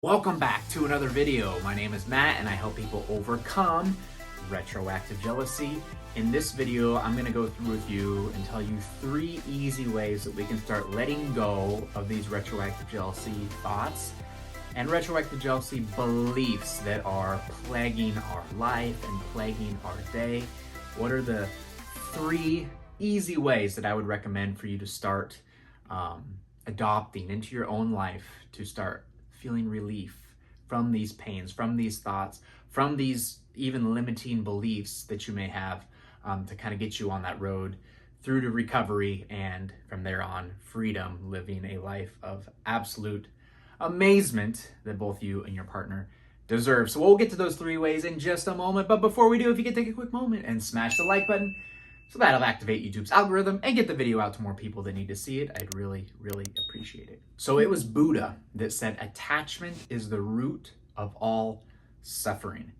Welcome back to another video. My name is Matt and I help people overcome retroactive jealousy. In this video, I'm going to go through with you and tell you 3 easy ways that we can start letting go of these retroactive jealousy thoughts and retroactive jealousy beliefs that are plaguing our life and plaguing our day. What are the 3 easy ways that I would recommend for you to start adopting into your own life to start feeling relief from these pains, from these thoughts, from these even limiting beliefs that you may have, to kind of get you on that road through to recovery and from there on freedom, living a life of absolute amazement that both you and your partner deserve. So we'll get to those 3 ways in just a moment. But before we do, if you could take a quick moment and smash the like button, so that'll activate YouTube's algorithm and get the video out to more people that need to see it. I'd really, really appreciate it. So it was Buddha that said, attachment is the root of all suffering.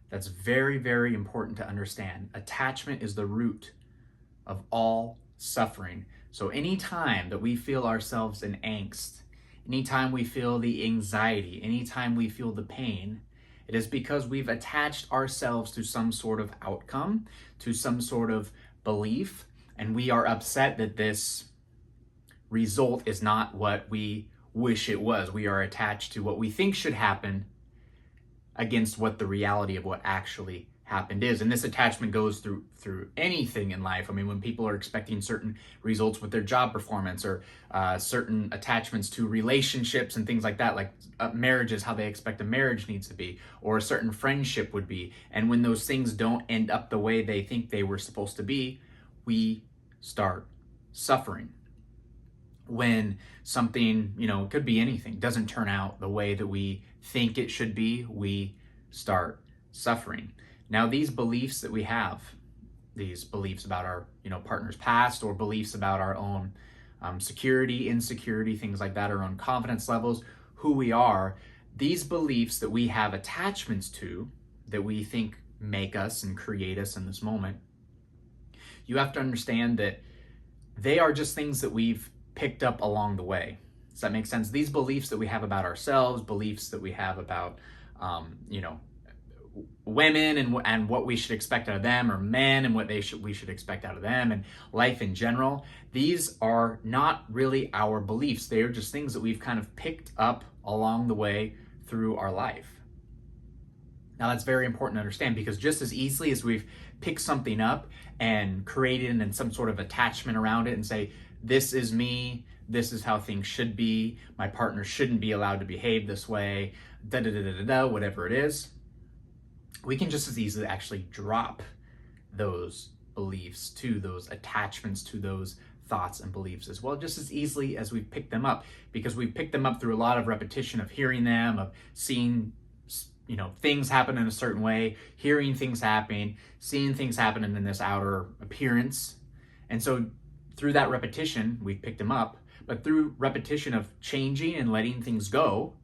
That's very, very important to understand. Attachment is the root of all suffering. So anytime that we feel ourselves in angst, anytime we feel the anxiety, anytime we feel the pain, it is because we've attached ourselves to some sort of outcome, to some sort of belief, and we are upset that this result is not what we wish it was. We are attached to what we think should happen against what the reality of what actually happened is. And this attachment goes through anything in life. I mean, when people are expecting certain results with their job performance, or certain attachments to relationships and things like that, like marriages, how they expect a marriage needs to be, or a certain friendship would be. And when those things don't end up the way they think they were supposed to be, we start suffering. When something, it could be anything, doesn't turn out the way that we think it should be, we start suffering. Now, these beliefs that we have, these beliefs about our, partner's past, or beliefs about our own security, insecurity, things like that, our own confidence levels, who we are, these beliefs that we have attachments to, that we think make us and create us in this moment, you have to understand that they are just things that we've picked up along the way. Does that make sense? These beliefs that we have about ourselves, beliefs that we have about, women and what we should expect out of them, or men and what we should expect out of them, and life in general, these are not really our beliefs. They are just things that we've kind of picked up along the way through our life. Now, that's very important to understand, because just as easily as we've picked something up and created and some sort of attachment around it and say, this is me, this is how things should be, my partner shouldn't be allowed to behave this way, whatever it is, we can just as easily actually drop those beliefs, to those attachments, to those thoughts and beliefs as well, just as easily as we've picked them up, because we've picked them up through a lot of repetition of hearing them, of seeing things happen in a certain way, hearing things happening, seeing things happen in this outer appearance. And so through that repetition, we've picked them up, but through repetition of changing and letting things go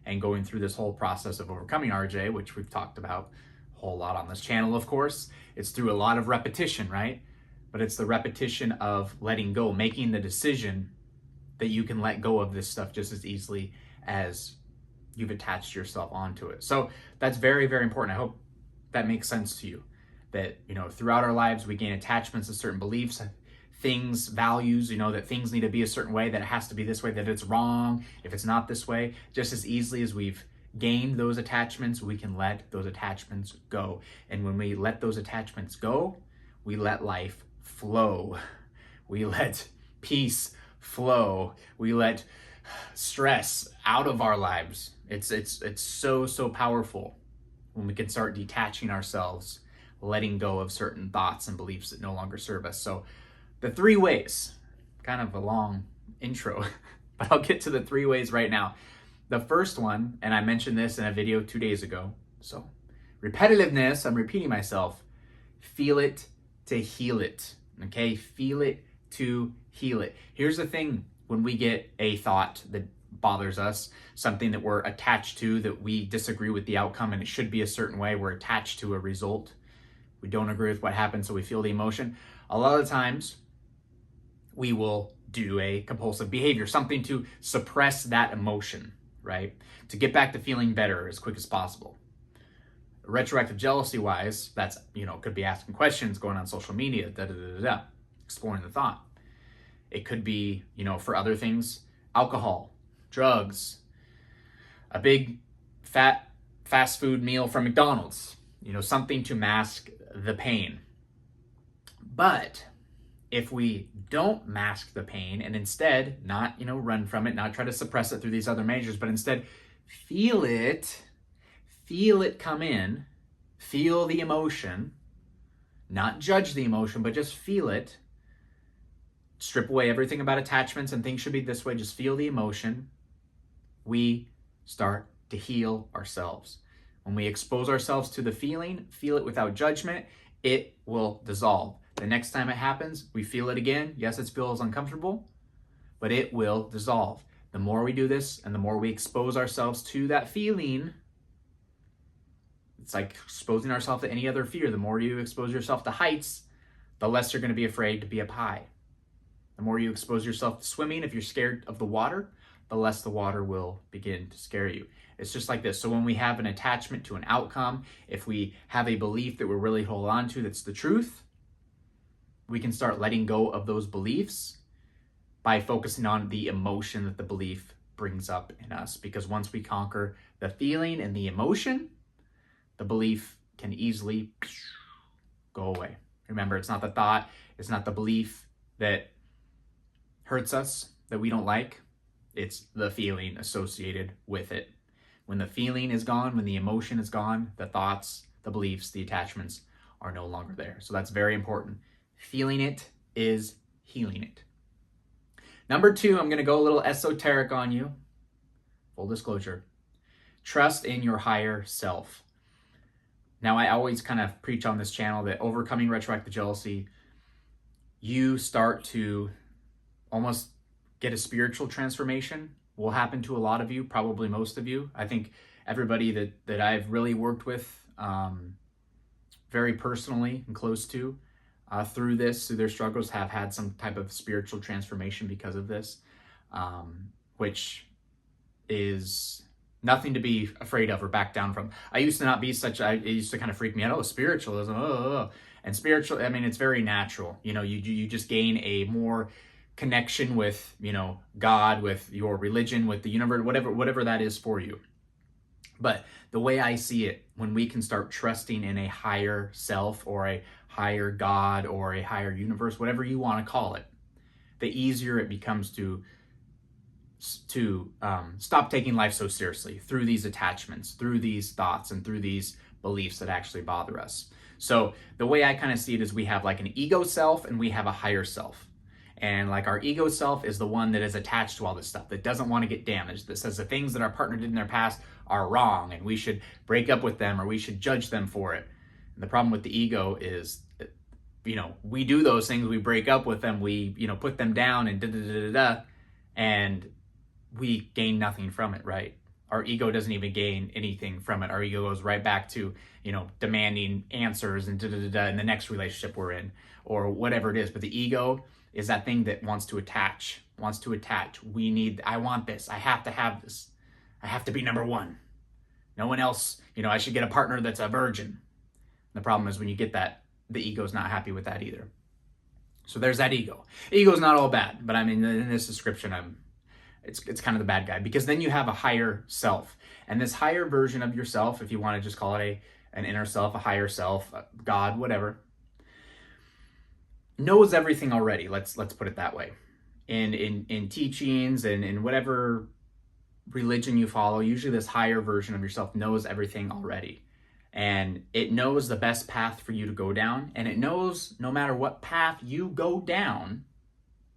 and going through this whole process of overcoming RJ, which we've talked about a whole lot on this channel, of course, it's through a lot of repetition, right? But it's the repetition of letting go, making the decision that you can let go of this stuff just as easily as you've attached yourself onto it. So that's very, very important. I hope that makes sense to you, that, throughout our lives, we gain attachments to certain beliefs, things, values, that things need to be a certain way, that it has to be this way, that it's wrong if it's not this way. Just as easily as we've gained those attachments, we can let those attachments go. And when we let those attachments go, we let life flow. We let peace flow. We let stress out of our lives. It's so powerful when we can start detaching ourselves, letting go of certain thoughts and beliefs that no longer serve us. So the 3 ways, kind of a long intro, but I'll get to the 3 ways right now. The first one, and I mentioned this in a video 2 days ago, so repetitiveness, I'm repeating myself, feel it to heal it, okay? Feel it to heal it. Here's the thing, when we get a thought that bothers us, something that we're attached to, that we disagree with the outcome and it should be a certain way, we're attached to a result, we don't agree with what happened, so we feel the emotion. A lot of times, we will do a compulsive behavior, something to suppress that emotion, right? To get back to feeling better as quick as possible. Retroactive jealousy wise, that's, could be asking questions, going on social media, exploring the thought. It could be, for other things, alcohol, drugs, a big fat fast food meal from McDonald's, something to mask the pain. But if we don't mask the pain and instead not, run from it, not try to suppress it through these other measures, but instead feel it come in, feel the emotion, not judge the emotion, but just feel it. Strip away everything about attachments and things should be this way, just feel the emotion. We start to heal ourselves. When we expose ourselves to the feeling, feel it without judgment, it will dissolve. The next time it happens, we feel it again. Yes, it feels uncomfortable, but it will dissolve. The more we do this and the more we expose ourselves to that feeling, it's like exposing ourselves to any other fear. The more you expose yourself to heights, the less you're going to be afraid to be up high. The more you expose yourself to swimming, if you're scared of the water, the less the water will begin to scare you. It's just like this. So when we have an attachment to an outcome, if we have a belief that we're really holding on to that's the truth, we can start letting go of those beliefs by focusing on the emotion that the belief brings up in us. Because once we conquer the feeling and the emotion, the belief can easily go away. Remember, it's not the thought, it's not the belief that hurts us, that we don't like. It's the feeling associated with it. When the feeling is gone, when the emotion is gone, the thoughts, the beliefs, the attachments are no longer there. So that's very important. Feeling it is healing it. Number 2, I'm going to go a little esoteric on you. Full disclosure. Trust in your higher self. Now, I always kind of preach on this channel that overcoming retroactive jealousy, you start to almost get a spiritual transformation. Will happen to a lot of you, probably most of you. I think everybody that I've really worked with very personally and close to through their struggles, have had some type of spiritual transformation because of this, which is nothing to be afraid of or back down from. I used to not be it used to kind of freak me out. Oh, spiritualism, and spiritual, I mean, it's very natural. You just gain a more connection with, God, with your religion, with the universe, whatever that is for you. But the way I see it, when we can start trusting in a higher self or a higher God or a higher universe, whatever you want to call it, the easier it becomes to stop taking life so seriously through these attachments, through these thoughts, and through these beliefs that actually bother us. So the way I kind of see it is we have like an ego self and we have a higher self. And like our ego self is the one that is attached to all this stuff, that doesn't want to get damaged, that says the things that our partner did in their past are wrong and we should break up with them or we should judge them for it. And the problem with the ego is, we do those things, we break up with them, we, put them down and and we gain nothing from it, right? Our ego doesn't even gain anything from it. Our ego goes right back to, demanding answers and in the next relationship we're in or whatever it is. But the ego is that thing that wants to attach. I want this. I have to have this. I have to be number one. No one else, I should get a partner that's a virgin. And the problem is when you get that, the ego's not happy with that either. So there's that ego. Ego's not all bad, but I mean, in this description, it's kind of the bad guy, because then you have a higher self. And this higher version of yourself, if you want to just call it an inner self, a higher self, God, whatever, knows everything already. Let's put it that way. In teachings and in whatever religion you follow, usually this higher version of yourself knows everything already. And it knows the best path for you to go down. And it knows no matter what path you go down,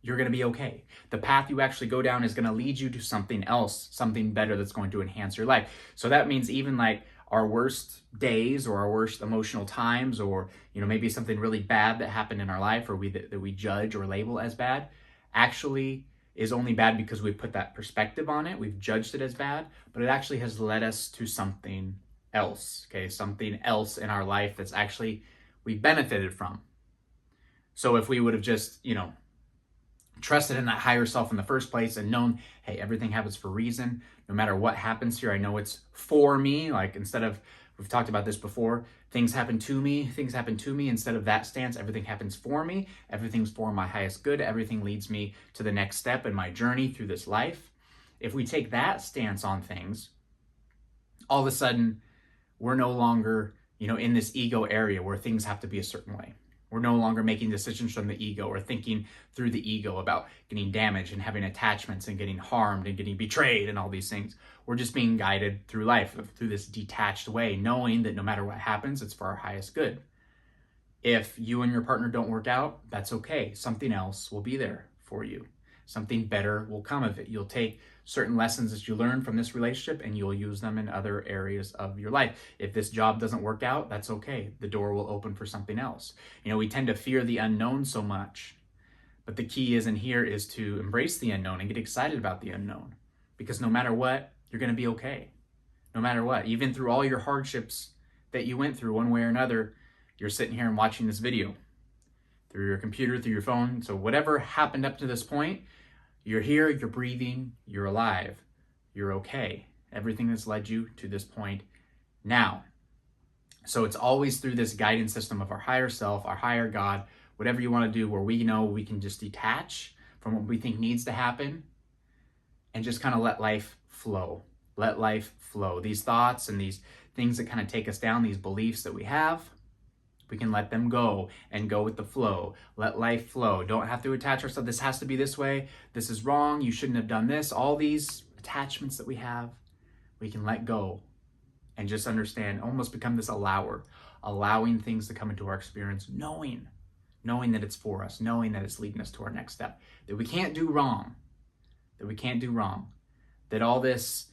you're going to be okay. The path you actually go down is going to lead you to something else, something better that's going to enhance your life. So that means even like our worst days or our worst emotional times, or maybe something really bad that happened in our life or that we judge or label as bad, actually is only bad because we put that perspective on it. We've judged it as bad, but it actually has led us to something else, okay? Something else in our life that's actually we benefited from. So if we would have just, trusted in that higher self in the first place and known, hey, everything happens for a reason. No matter what happens here, I know it's for me. Like, instead of, we've talked about this before, things happen to me, instead of that stance, everything happens for me, everything's for my highest good, everything leads me to the next step in my journey through this life. If we take that stance on things, all of a sudden, we're no longer, in this ego area where things have to be a certain way. We're no longer making decisions from the ego or thinking through the ego about getting damaged and having attachments and getting harmed and getting betrayed and all these things. We're just being guided through life through this detached way, knowing that no matter what happens, it's for our highest good. If you and your partner don't work out, that's okay. Something else will be there for you. Something better will come of it. You'll take certain lessons that you learn from this relationship and you'll use them in other areas of your life. If this job doesn't work out, that's okay. The door will open for something else. We tend to fear the unknown so much, but the key is in here is to embrace the unknown and get excited about the unknown, because no matter what, you're going to be okay. No matter what, even through all your hardships that you went through one way or another, you're sitting here and watching this video through your computer, through your phone. So whatever happened up to this point, you're here, you're breathing, you're alive, you're okay. Everything that's led you to this point now. So it's always through this guidance system of our higher self, our higher God, whatever you want to do, where we know we can just detach from what we think needs to happen and just kind of let life flow. Let life flow. These thoughts and these things that kind of take us down, these beliefs that we have, we can let them go and go with the flow. Let life flow. Don't have to attach ourselves. This has to be this way. This is wrong. You shouldn't have done this. All these attachments that we have, we can let go and just understand, almost become this allower, allowing things to come into our experience, knowing that it's for us, knowing that it's leading us to our next step, that we can't do wrong, that all this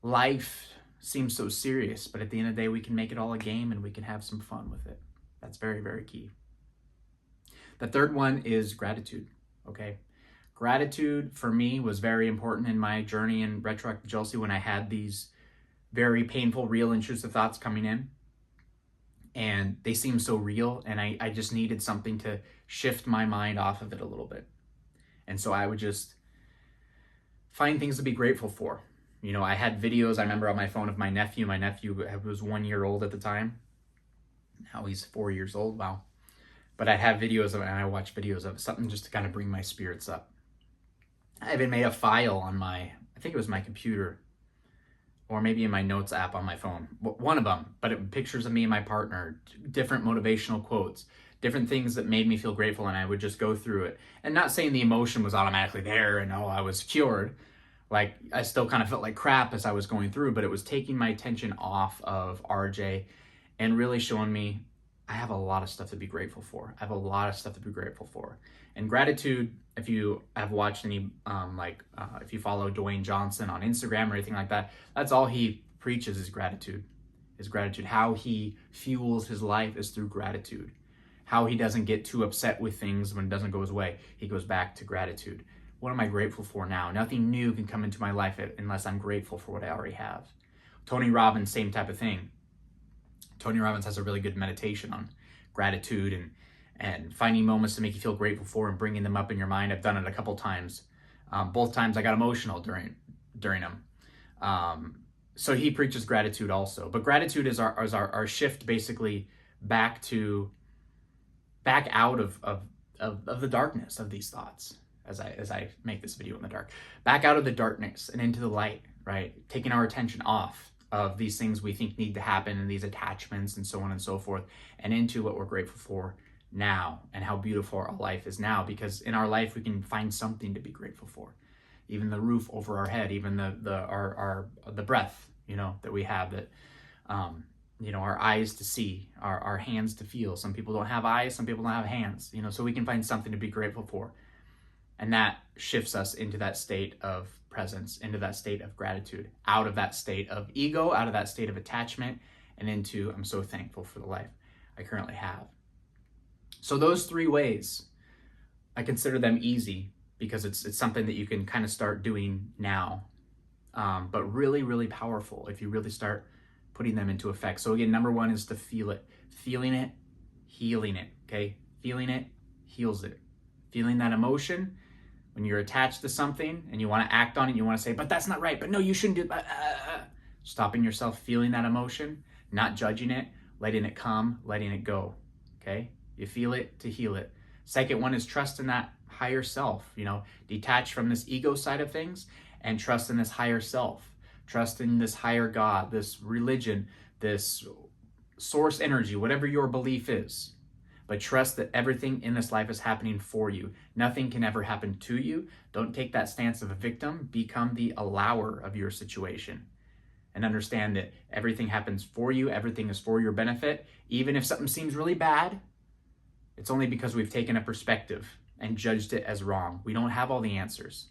life seems so serious, but at the end of the day, we can make it all a game and we can have some fun with it. That's very, very key. The third one is gratitude, okay? Gratitude for me was very important in my journey in retroactive jealousy when I had these very painful, real, intrusive thoughts coming in. And they seemed so real, and I just needed something to shift my mind off of it a little bit. And so I would just find things to be grateful for. I had videos, I remember on my phone of my nephew. My nephew was 1 year old at the time. Now he's 4 years old, wow. But I have videos of it, and I watch videos of it, something just to kind of bring my spirits up. I even made a file on I think it was my computer, or maybe in my notes app on my phone, one of them, but pictures of me and my partner, different motivational quotes, different things that made me feel grateful, and I would just go through it. And not saying the emotion was automatically there and I was cured. Like, I still kind of felt like crap as I was going through, but it was taking my attention off of RJ and really showing me I have a lot of stuff to be grateful for. I have a lot of stuff to be grateful for. And gratitude, if you have watched any, if you follow Dwayne Johnson on Instagram or anything like that, that's all he preaches is gratitude. How he fuels his life is through gratitude. How he doesn't get too upset with things when it doesn't go his way. He goes back to gratitude. What am I grateful for now? Nothing new can come into my life unless I'm grateful for what I already have. Tony Robbins, same type of thing. Tony Robbins has a really good meditation on gratitude and finding moments to make you feel grateful for and bringing them up in your mind. I've done it a couple times. Both times I got emotional during them. So he preaches gratitude also. But gratitude is our shift basically back out of the darkness of these thoughts. As I make this video in the dark, back out of the darkness and into the light, right? Taking our attention off of these things we think need to happen and these attachments and so on and so forth, and into what we're grateful for now and how beautiful our life is now. Because in our life, we can find something to be grateful for. Even the roof over our head, even the breath, that we have, that, our eyes to see, our hands to feel. Some people don't have eyes, some people don't have hands, so we can find something to be grateful for. And that shifts us into that state of presence, into that state of gratitude, out of that state of ego, out of that state of attachment, and into, I'm so thankful for the life I currently have. So those three ways, I consider them easy because it's something that you can kind of start doing now, but really, really powerful if you really start putting them into effect. So again, number one is to feel it. Feeling it, healing it, okay? Feeling it heals it. Feeling that emotion, when you're attached to something and you want to act on it, you want to say, but that's not right, but no, you shouldn't do that. Stopping yourself feeling that emotion, not judging it, letting it come, letting it go, okay? You feel it to heal it. Second one is trust in that higher self, detach from this ego side of things and trust in this higher self. Trust in this higher God, this religion, this source energy, whatever your belief is. But trust that everything in this life is happening for you. Nothing can ever happen to you. Don't take that stance of a victim. Become the allower of your situation. And understand that everything happens for you. Everything is for your benefit. Even if something seems really bad, it's only because we've taken a perspective and judged it as wrong. We don't have all the answers.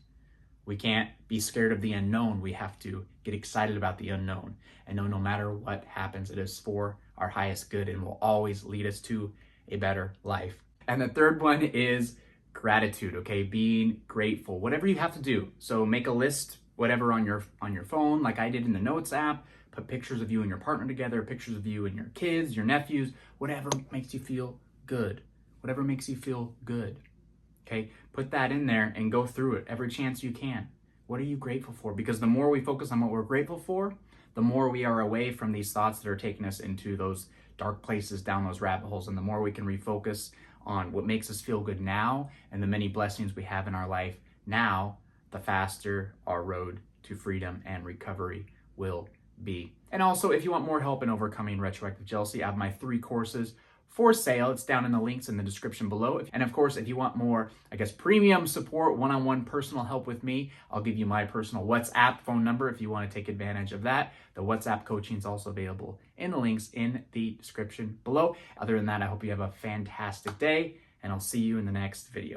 We can't be scared of the unknown. We have to get excited about the unknown and know no matter what happens, it is for our highest good and will always lead us to a better life. And the third one is gratitude, okay? Being grateful, whatever you have to do. So make a list, whatever on your phone, like I did in the Notes app, put pictures of you and your partner together, pictures of you and your kids, your nephews, whatever makes you feel good. Whatever makes you feel good. Okay, put that in there and go through it every chance you can. What are you grateful for? Because the more we focus on what we're grateful for, the more we are away from these thoughts that are taking us into those dark places, down those rabbit holes, and the more we can refocus on what makes us feel good now and the many blessings we have in our life now, the faster our road to freedom and recovery will be. And also, if you want more help in overcoming retroactive jealousy, I have my 3 courses for sale. It's down in the links in the description below. And of course, if you want more, premium support, one-on-one personal help with me, I'll give you my personal WhatsApp phone number if you want to take advantage of that. The WhatsApp coaching is also available in the links in the description below. Other than that, I hope you have a fantastic day, and I'll see you in the next video.